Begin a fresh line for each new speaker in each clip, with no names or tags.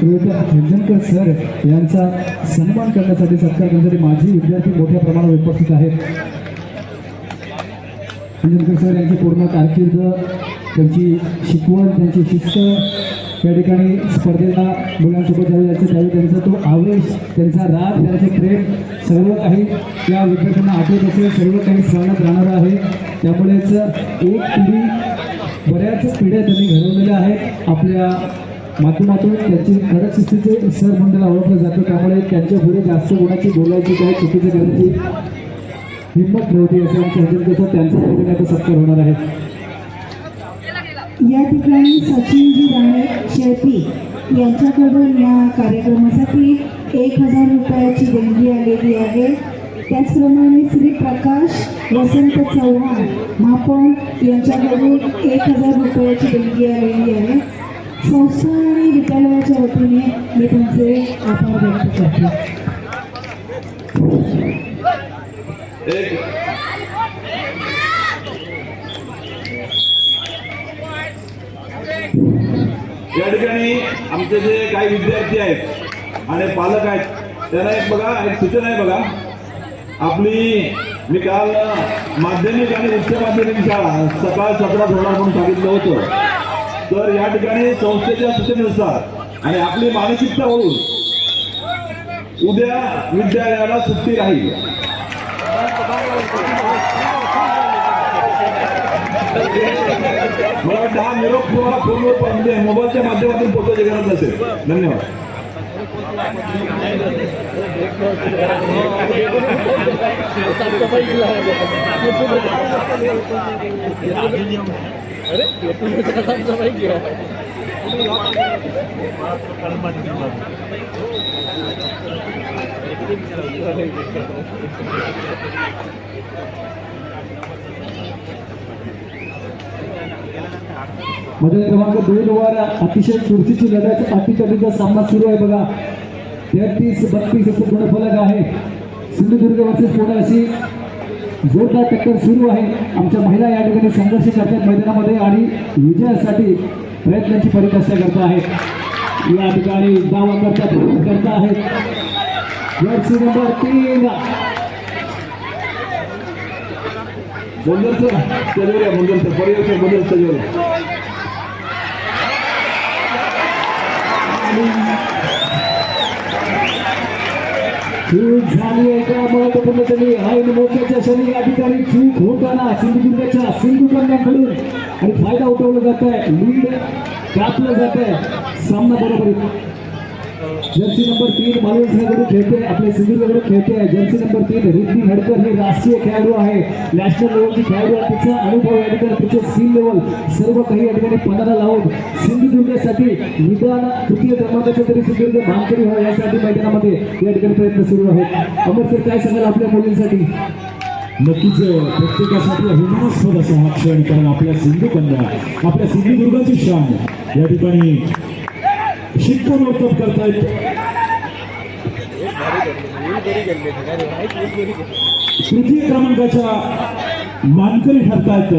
Rohit खंजनकर sir यांचा सन्मान करण्यासाठी सत्कार करण्यासाठी माजी विद्यार्थी मोठ्या प्रमाणावर उपस्थित आहेत. खंजनकर सर यांची पूर्ण कारकीर्द, त्यांची शिकवण, त्यांची शिस्त त्या ठिकाणी स्पर्धेला मुलांसोबत ज्यावेळी यायचं त्यावेळी त्यांचा तो आवेश, त्यांचा राग, त्यांचे प्रेम सर्व काही या विद्यार्थ्यांना आठवत असेल, सर्व काही स्मरणात राहणार आहे. त्यामुळेच एक पिढी, बऱ्याच पिढ्या त्यांनी घडवलेल्या आहेत आपल्या माध्यमातून. त्यांची कडक शिस्तीचे सर म्हणून त्याला ओळखलं जातं. त्यामुळे त्यांच्या पुढे जास्त गुणाची बोलायची, काही चुकीचं करायची हिंमत नव्हती असं आमचं खंजनकर सर त्यांचा आता सत्कार होणार आहे.
या ठिकाणी सचिनजी राणे शेळपी यांच्याकडून या कार्यक्रमासाठी 1000 रुपयाची देणगी आलेली आहे. त्याचप्रमाणे श्री प्रकाश वसंत चव्हाण महापौर यांच्याकडून 1000 रुपयाची देणगी आलेली आहे. संस्था आणि विद्यालयाच्या वतीने मी त्यांचे आभार व्यक्त करते.
या ठिकाणी आमचे जे काही विद्यार्थी आहेत आणि पालक आहेत त्यांना एक बघा, एक सूचना आहे बघा. आपली मी काल माध्यमिक आणि उच्च माध्यमिक शाळा सकाळ 17 होणार म्हणून सांगितलं होतं. तर या ठिकाणी संस्थेच्या सूचनेनुसार आणि आपली मानसिकता होऊन उद्या विद्यालयाला सुट्टी राहील. मला वाटतं हा निरोप तुम्हाला फोनवर म्हणजे मोबाईलच्या माध्यमातून पोहोचायची गरज नसेल. धन्यवाद.
मध्ये क्रमांक 2 वर अतिशय चुरशीची लढत, अटीतटीचा सामना सुरू आहे बघा. 33-32 असं गुणफलक आहे. सिंधुदुर्ग वर्सेस पुणे अशी जोरदार टक्कर सुरू आहे. आमच्या महिला या ठिकाणी संघर्ष करतात मैदानामध्ये आणि विजयासाठी प्रयत्नांची परिकाष्ठा करत आहेत. या ठिकाणी दावा करत आहेत. जर्सी नंबर 3
बोंदर सर स्टेजवर या. बोंदर सर पर्यवेक्षक बोंदर स्टेजवर.
चूक झाली आहे का महत्वपूर्ण झाली आहे. मोक्याच्या क्षणी या ठिकाणी चूक होताना सिंधुदुर्गाच्या सिंधू कन्यांकडून आणि फायदा उठवला जात आहे. लीड कापलं जात आहे. सामना बरोबर. जर्सी नंबर 3 मालवणकडून खेळते, आपल्या सिंधुदुर्गकडून खेळते. जर्सी नंबर 3 रिद्धी हडकर ही राष्ट्रीय खेळाडू आहे, नॅशनल लेवलची खेळाडू आहे. तिचा अनुभव या ठिकाणी, तिचे स्किल लेवल सर्व काही या ठिकाणी पणाला लावून सिंधुदुर्गासाठी निदान तृतीय क्रमांकाचा तरी सिंधुदुर्ग मानकरी व्हावा यासाठी मैदानामध्ये या ठिकाणी प्रयत्न सुरू आहेत. अमर सर काय सांगाल आपल्या मुलींसाठी?
नक्कीच प्रत्येकासाठी अभिमानास्पद असा हा क्षण, कारण आपल्या सिंधू कन्या, आपल्या सिंधुदुर्गाची शान या ठिकाणी शिक्कामोर्तब करतायत. तृतीय क्रमांकाच्या मानकरी ठरतायत.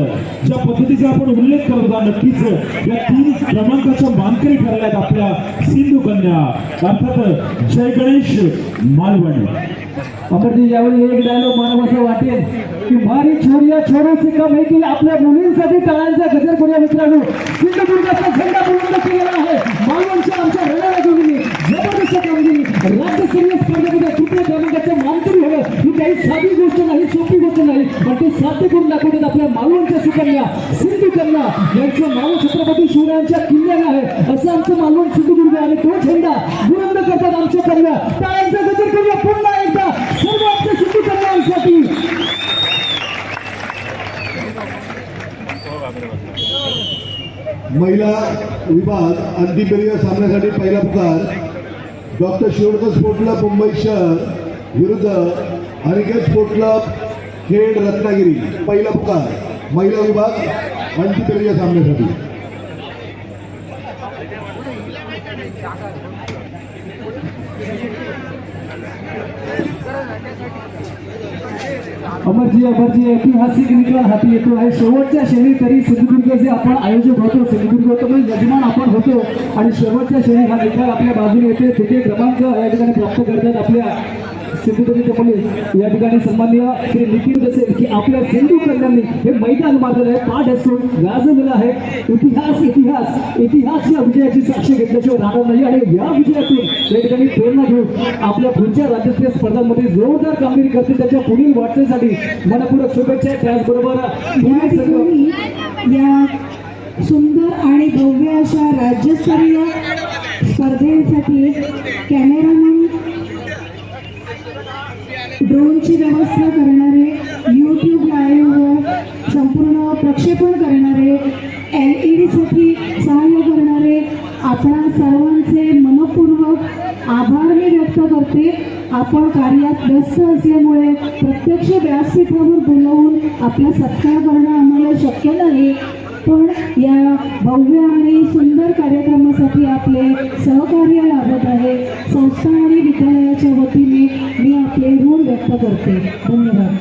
ज्या पद्धतीचा आपण उल्लेख करत होता, नक्कीच या 3 क्रमांकाच्या मानकरी ठरल्यात आपल्या सिंधू कन्या, अर्थात जय गणेश मालवण.
अमरजी यावेळी एक डायलॉग मला असं वाटेल की मारी छोरिया छोरो से कम है की आपल्या मुलींसाठी टाळ्यांचा गजर करूया मित्रांनो. सिंधुदुर्गाचा झेंडा बुलंद केलेला आहे. मालवणच्या आमच्या रणरागिणींनी जबरदस्त कामगिरी. राज्यस्तरीय स्पर्धेमध्ये तृतीय क्रमांकाचे मानकरी होणे ही काही साधी गोष्ट नाही, सोपी गोष्ट नाही, पण ते साध्य करून दाखवतात आपल्या मालवणच्या सुकन्या सिंधू कन्या यांचं नाव छत्रपती शिवरायांच्या किल्ल्याला आहे. असं आमचं मालवण सिंधुदुर्ग आणि तो झेंडा बुलंद करतात आमच्या कन्या. टाळ्यांचा गजर करूया पुन्हा एकदा सर्व आमच्या सिंधू कन्यांसाठी.
महिला विभाग अंतिमपेरीय सामन्यासाठी पहिला पुकार डॉक्टर शिवडकर स्पोर्ट क्लब मुंबई शहर विरुद्ध अनिकेत स्पोर्ट क्लब खेड रत्नागिरी. पहिला पुकार महिला विभाग अंतिमपेरीय सामन्यासाठी.
अमरजी ऐतिहासिक निकाल हाती येतो आहे. शेवटच्या क्षणी तरी सिंधुदुर्गचे आपण आयोजक होतो, सिंधुदुर्ग होतो म्हणजे यजमान आपण होतो आणि शेवटच्या क्षणी हा निकाल आपल्या बाजूने येते. तिथे क्रमांक या ठिकाणी प्राप्त करतात आपल्या सिंधुदुर्गचे मुले. या ठिकाणी सन्माननीय श्री नितीन असेल की आपल्या सिंधू कन्यांनी हे मैदान मारलेलं आहे, पाठ असून गाजवलेलं आहे. इतिहास या विजयाची साक्ष घेतल्याशिवाय राहणार नाही आणि या विजयातून या ठिकाणी प्रेरणा घेऊन आपल्या पुढच्या राज्यस्तरीय स्पर्धांमध्ये जोरदार कामगिरी करते. त्याच्या पुढील वाटचालीसाठी मनपूर्वक शुभेच्छा. त्याचबरोबर पुढील सर्व
या सुंदर आणि भव्य अशा राज्यस्तरीय स्पर्धेसाठी कॅमेरामॅन, ड्रोनची व्यवस्था करणारे, यूट्यूब लाईव्हवर संपूर्ण प्रक्षेपण करणारे, LED साठी सहाय्य करणारे आपणा सर्वांचे मनपूर्वक आभार मी व्यक्त करते. आपण कार्यात व्यस्त असल्यामुळे प्रत्यक्ष व्यासपीठावर बोलावून आपला सत्कार करणं आम्हाला शक्य नाही, पण या भव्य आणि सुंदर कार्यक्रमासाठी आपले सहकार्य लाभत आहे. संस्था आणि विद्यालयाच्या वतीने मी आपले ऋण व्यक्त करते. धन्यवाद.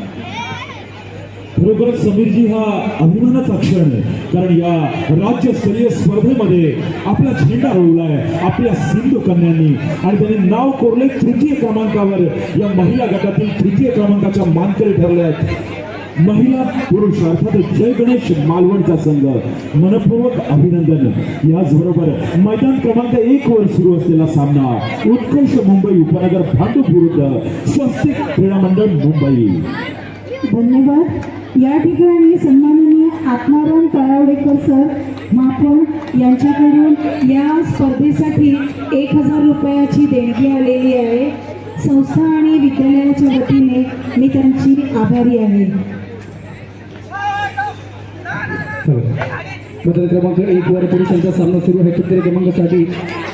खरोखरच समीरजी हा अभिमानाचा क्षण आहे, कारण या राज्यस्तरीय स्पर्धेमध्ये आपला झेंडा रोवलाय आपल्या सिंधू कन्यांनी आणि त्यांनी नाव कोरले तृतीय क्रमांकावर. या महिला गटातील तृतीय क्रमांकाच्या मानकरी ठरल्या आहेत महिला पुरुष अर्थात जय गणेश मालवणचा संघ. मनपूर्वक अभिनंदन. याचबरोबर मैदान क्रमांक 1 वर सुरू असलेला सामना उत्कर्ष मुंबई उपनगर भांडूप विरुद्ध स्वस्तिक क्रीडा मंडळ मुंबई.
धन्यवाद. या ठिकाणी सन्माननीय आत्माराम तळावडेकर सर मापन यांच्याकडून या स्पर्धेसाठी 1000 रुपयाची देणगी आलेली आहे. संस्था आणि विद्यालयाच्या वतीने मी त्यांची आभारी आहे.
मैदान क्रमांक 1 वर पुरुषांचा सामना सुरू आहे. तृतीय क्रमांकासाठी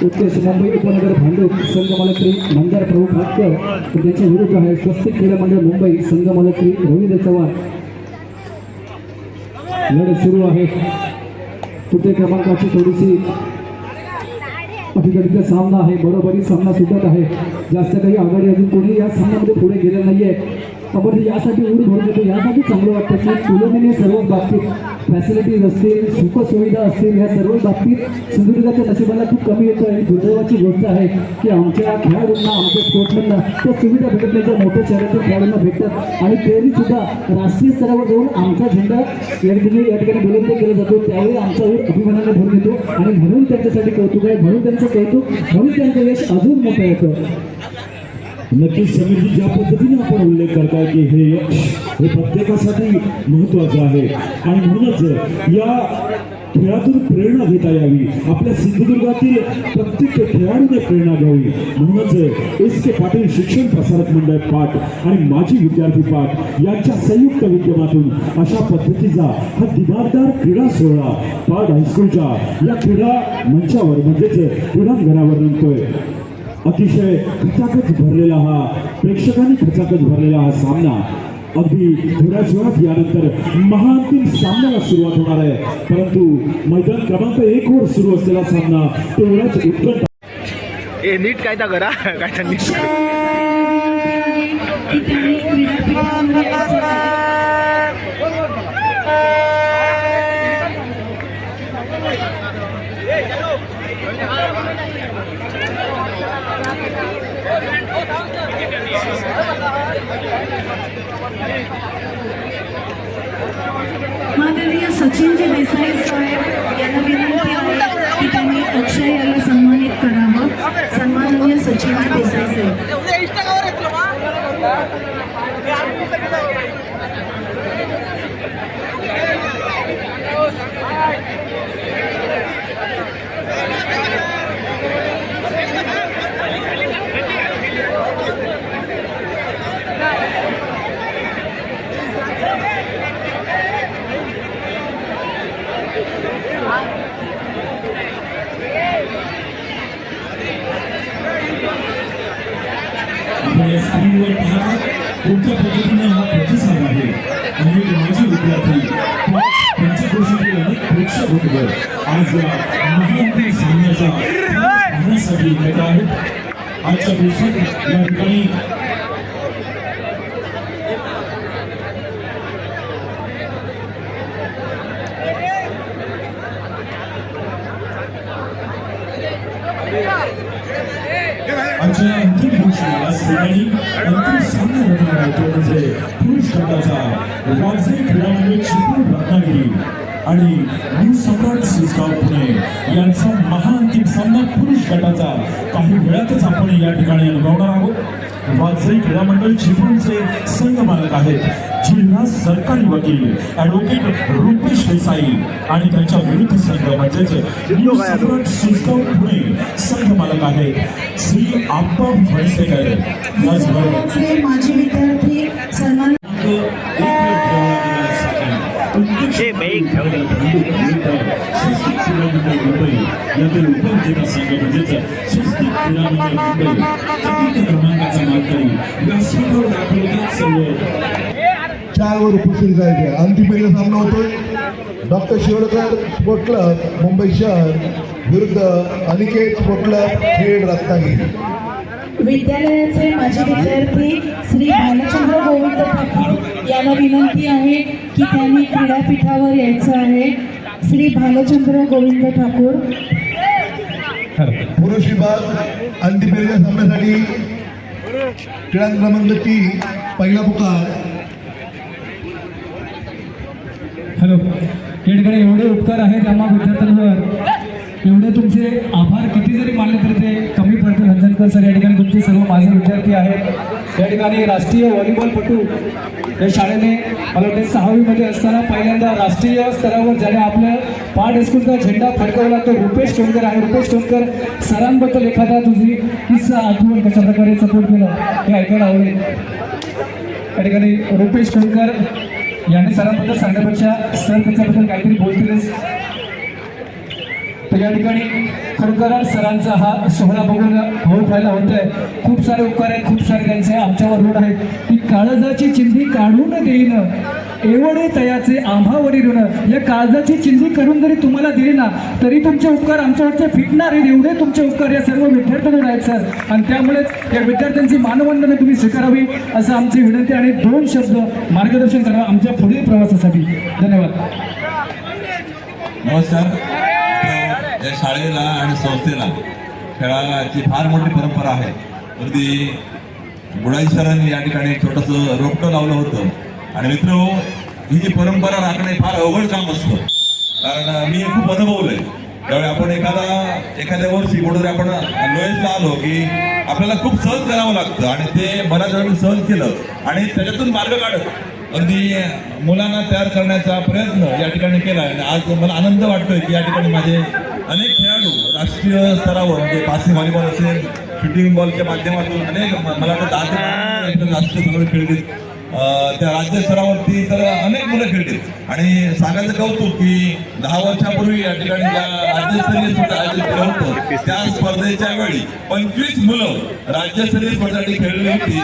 उत्कर्ष मुंबई उपनगर भांडूप संघ मालकरी मंदार प्रभू भाटकर त्यांच्या विरुद्ध आहे स्वस्तिक क्रीडा मंडळ मुंबई संघ मालकरी रवींद्र चव्हाण. लढत सुरू आहे. तृतीय क्रमांकाची थोडीशी अटीतटीचा सामना आहे, बरोबरी सामना सुटत आहे. जास्त काही आघाडी अजून कोणी या सामन्यामध्ये पुढे गेलेलं नाहीये. आपण यासाठी ऊर भरून देतो, यासाठी चांगलं वाटतं की तुलनेने सर्वच बाबतीत फॅसिलिटीज असतील, सुखसुविधा असतील, ह्या सर्व बाबतीत सिंधुदुर्गाच्या नशिबाला खूप कमी येतं. आणि दुर्दैवाची गोष्ट आहे की आमच्या खेळाडूंना, आमच्या स्पोर्ट्समॅनना त्या सुविधा भेटत नाही, त्या मोठ्या शहरातील खेळाडूंना भेटतात. आणि तरी सुद्धा राष्ट्रीय स्तरावर जाऊन आमचा झेंडा या ठिकाणी बुलंद केला जातो, त्यावेळी आमचा ऊर अभिमानाने भरून येतो. आणि म्हणून त्यांच्यासाठी कौतुक आहे, म्हणून त्यांचं कौतुक, म्हणून त्यांचं यश अजून मोठं येतं.
नक्कीच समीरजी, ज्या पद्धतीने आपण उल्लेख करताय की हे यश हे प्रत्येकासाठी महत्वाचं आहे आणि म्हणूनच या खेळातून प्रेरणा घेता यावी, आपल्या सिंधुदुर्गातील प्रत्येक खेळाडूने प्रेरणा घ्यावी. म्हणूनच एस के पाटील शिक्षण प्रसारक मंडळ पाट आणि माजी विद्यार्थी पाट यांच्या संयुक्त विद्यमातून अशा पद्धतीचा हा दिमागदार क्रीडा सोहळा पाट हायस्कूलच्या या क्रीडा मंचावर म्हणजेच क्रीडांगणावर रंगतोय. अतिशय खचाखच भरलेला हा, प्रेक्षकांनी खचाखच भरलेला हा सामना अगदी थोड्याच वेळात यानंतर महाअंतिम सामन्याला सुरुवात होणार आहे. परंतु मैदान क्रमांक 1 वर सुरू असलेला सामना तेवढाच उत्कट.
नीट काय ता करा काय ता नीट
माननीय सचिनजी देसाई साहेब यांना विनंती आहे की त्यांनी अक्षय याला सन्मानित करावं. सन्माननीय सचिनजी देसाई साहेब.
आपण स्क्रीनवर पाहता कोणत्या पद्धतीने हा प्रतिसाद आहे. अनेक माजी विद्यार्थी, पंचक्रोशीतील अनेक प्रेक्षक वर्ग आज या महाअंतिम सामन्याचा पाहण्यासाठी येत आहेत. आजच्या दिवसात या ठिकाणी आजच्या अंतिम दिवशी आज सकाळी अंतिम सामना रंगणार आहे तो म्हणजे पुरुष गटाचा वाजवी क्रीडा मंडळ चिपळूण रत्नागिरी आणि न्यू सम्राट सिसगाव पुणे यांचा महाअंतिम सामना पुरुष गटाचा काही वेळातच आपण या ठिकाणी अनुभवणार आहोत. वाजवी क्रीडा मंडळ चिपळूणचे संघ मालक आहेत जिल्हा सरकारी वकील ॲडव्होकेट रुपेश देसाई आणि त्यांच्या विरुद्ध संघ म्हणजेच न्यू सम्राट सिसगाव पुणे संघ मालक आहेत श्री आप्पा फणसेकर. त्याचबरोबर
चे माजी विद्यार्थी सन्मान
यातील उपविजेता संघ म्हणजेच स्वस्तिक क्रीडा मंडळ मुंबई चतुर्थ क्रमांकाचा मानकरी व्यासपीठावर दाखवतात सर्व
4 वर उपस्थित जायचे. अंतिम फेरीचा सामना होतोय डॉक्टर शिवडकर स्पोर्ट क्लब मुंबई शहर विरुद्ध अनिकेत स्पोर्ट क्लब खेड रत्नागिरी.
विद्यालयाचे माजी विद्यार्थी श्री भालचंद्र गोविंद ठाकूर यांना विनंती आहे की त्यांनी क्रीडापीठावर यायचं आहे. श्री भालचंद्र गोविंद ठाकूर.
पुरुष विभाग अंतिम फेरीच्या सामन्यासाठी क्रीडा क्रमांक 3 पहिला पुकार.
हॅलो, या ठिकाणी एवढे उपकार आहेत आम्हा विद्यार्थ्यांवर, एवढे तुमचे आभार किती जरी मानले तरी ते कमी पडतील. हंजनकर सर, या ठिकाणी तुमचे सर्व माझे विद्यार्थी आहेत. या ठिकाणी राष्ट्रीय व्हॉलीबॉलपटू या शाळेने मला वाटते 6वीमध्ये असताना पहिल्यांदा राष्ट्रीय स्तरावर ज्याने आपलं पाठ हायस्कूलचा झेंडा फडकवला तो रुपेश टोनकर आहे. रुपेश टोनकर सरांबद्दल एखादा तुझी किस्सा आठवण कशा प्रकारे सपोर्ट केलं हे ऐकायला आवडेल. या ठिकाणी रुपेश टोनकर यांनी सरांबद्दल सांगण्यापेक्षा सर त्याच्याबद्दल काहीतरी बोलतीलच. तर या ठिकाणी खरोखर सरांचा हा सोहळा बघून भाऊ व्हायला होत आहे. खूप सारे उपकार आहेत, खूप सारे त्यांचे आमच्यावर ऋण आहेत की काळजाची चिंधी काढून देईन एवढे तयाचे आम्हावरी ऋण. या काळजाची चिंधी करून जरी तुम्हाला दिली ना तरी तुमचे उपकार आमच्यावरचे फिटणार आहेत. एवढे तुमचे उपकार या सर्व विद्यार्थ्यांवर आहेत सर, आणि त्यामुळेच या विद्यार्थ्यांची मानवंदना तुम्ही स्वीकारावी असं आमची विनंती आणि 2 शब्द मार्गदर्शन करा आमच्या पुढील प्रवासासाठी. धन्यवाद.
नमस्कार. या शाळेला आणि संस्थेला खेळाची फार मोठी परंपरा आहे. अगदी बुडाई सरांनी या ठिकाणी एक छोटंसं रोपटं लावलं होतं. आणि मित्र, ही जी परंपरा राखणे फार अवघड काम असतं, कारण मी खूप अनुभवलंय. त्यावेळी आपण एखाद्या वर्षी कुठेतरी आपण लोएसला आलो की आपल्याला खूप सहन करावं लागतं, आणि ते बऱ्याच वेळा सहन केलं आणि त्याच्यातून मार्ग काढत अगदी मुलांना तयार करण्याचा प्रयत्न या ठिकाणी केला. आणि आज मला आनंद वाटतोय की या ठिकाणी माझे अनेक खेळाडू राष्ट्रीय स्तरावर म्हणजे बास्केट व्हॉलीबॉल असेल, शूटिंग बॉलच्या माध्यमातून अनेक मला वाटतं 10 ते 15 राष्ट्रीय स्तरावर खेळतील. त्या राज्य स्तरावरती तर अनेक मुलं खेळतील. आणि सांगायचं कौतुक की 10 वर्षापूर्वी या ठिकाणी ज्या राज्यस्तरीय स्पर्धा आयोजित केलं होतं त्या स्पर्धेच्या वेळी 25 मुलं राज्यस्तरीय स्पर्धेसाठी खेळलेली होती.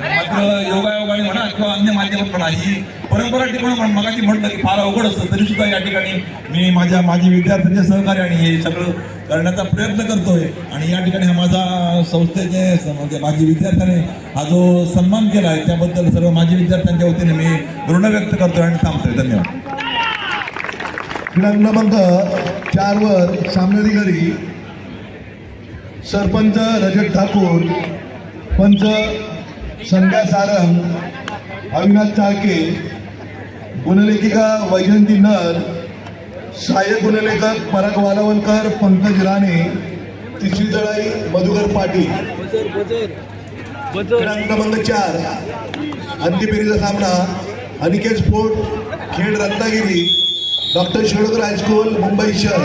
मात्र योगायोगाने म्हणा किंवा अन्य माध्यमात म्हणा ही परंपरा टिकवणं मगाशी म्हटलं की फार अवघड असतं. तरी सुद्धा या ठिकाणी मी माझी विद्यार्थ्यांचे सहकार्य आणि हे सगळं करण्याचा प्रयत्न करतोय. आणि या ठिकाणी हा माझा संस्थेचे म्हणजे माझी विद्यार्थ्याने हा जो सन्मान केला आहे त्याबद्दल सर्व माझी विद्यार्थ्यांच्या वतीने मी ऋण व्यक्त करतोय आणि थांबतोय. धन्यवाद.
क्रीडा क्रमांक 4 वर सामनाधिकारी सरपंच रजत ठाकूर, पंच संध्या सारंग, अविनाश चाळके, गुणलेखिका वैजंती नर, सहाय्यक गुणलेखक पराग वालावलकर, पंकज राणे, तिसरी जळाई मधुकर पाटील. क्रीडा क्रमांक 4 अंतिम फेरीचा सामना Aniket sport Khed Ratnagiri doctor Shivadkar high school Mumbai शहर.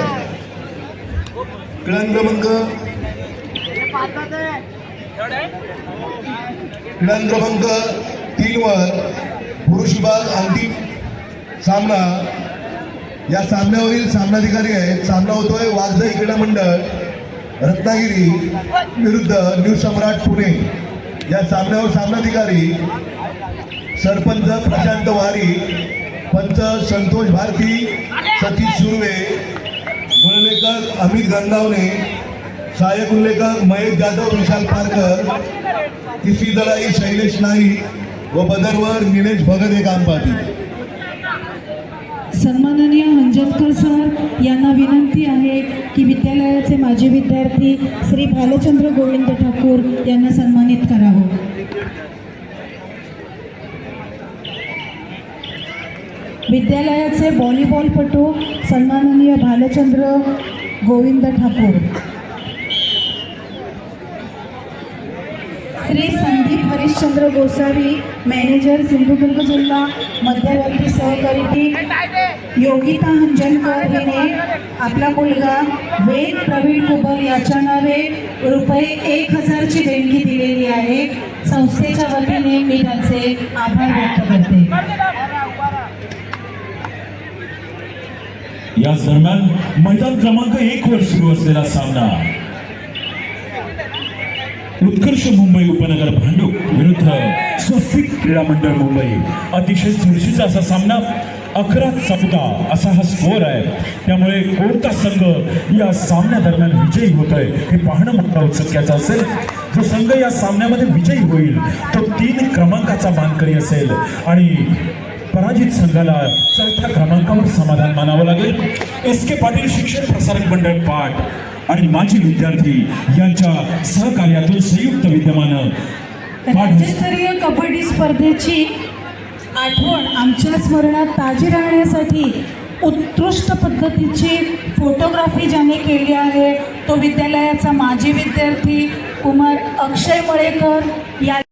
क्रीडा क्रमांक 3 वर पुरुष विभाग अंतिम सामना. या सामन्यावरील सामनाधिकारी आहेत. सामना होतोय वाघजाई क्रीडा मंडळ रत्नागिरी विरुद्ध न्यू सम्राट पुणे. या सामन्यावर सामनाधिकारी सरपंच प्रशांत वारी, पंच संतोष भारती, सतीश सुर्वे, गुणलेखक अमित गंगावणे, सहाय्यक उल्लेखक महेश जाधव, विशाल पारकर, तिसरी दळाई शैलेश नाईक व बदरवर निलेश भगत हे काम पाहतील.
सन्माननीय हंजनकर सर यांना विनंती आहे की विद्यालयाचे माजी विद्यार्थी श्री भालचंद्र गोविंद ठाकूर यांना सन्मानित करावं. विद्यालयाचे व्हॉलीबॉलपटू सन्माननीय भालचंद्र गोविंद ठाकूर. श्री संदीप हरिश्चंद्र गोसावी मॅनेजर सिंधुदुर्ग जिल्हा मध्यवर्ती सहकारी टीम. योगिता हंजनकर हिने आपला मुलगा वेद प्रवीण कुबल याच्या नावे रुपये 1000ची देणगी दिलेली आहे. संस्थेच्या वतीने मी त्यांचे आभार व्यक्त करते.
या दरम्यान मैदान क्रमांक 1 वर सुरू असलेला सामना उत्कर्ष मुंबई उपनगर भांडूप विरुद्ध स्वस्तिक क्रीडा मंडळ मुंबई. अतिशय चुरशीचा असा सामना 11-14 असा हा स्कोअर आहे. त्यामुळे कोणता संघ या सामन्यादरम्यान विजयी होतोय हे पाहणं मोठं औत्सुक्याचं असेल. जो संघ या सामन्यामध्ये विजयी होईल तो 3 क्रमांकाचा मानकरी असेल आणि पराजित संघाला 4थ्या क्रमांकावर समाधान मानावं लागेल. एस.के. पाटील शिक्षण प्रसारक मंडळ पाट आणि माजी विद्यार्थी यांच्या सहकार्यातून संयुक्त विद्यमानं
राज्यस्तरीय कबड्डी स्पर्धेची आठवण आमच्या स्मरणात ताजी राहण्यासाठी उत्कृष्ट पद्धतीची फोटोग्राफी ज्याने केली आहे तो विद्यालयाचा माजी विद्यार्थी कुमार अक्षय मळेकर या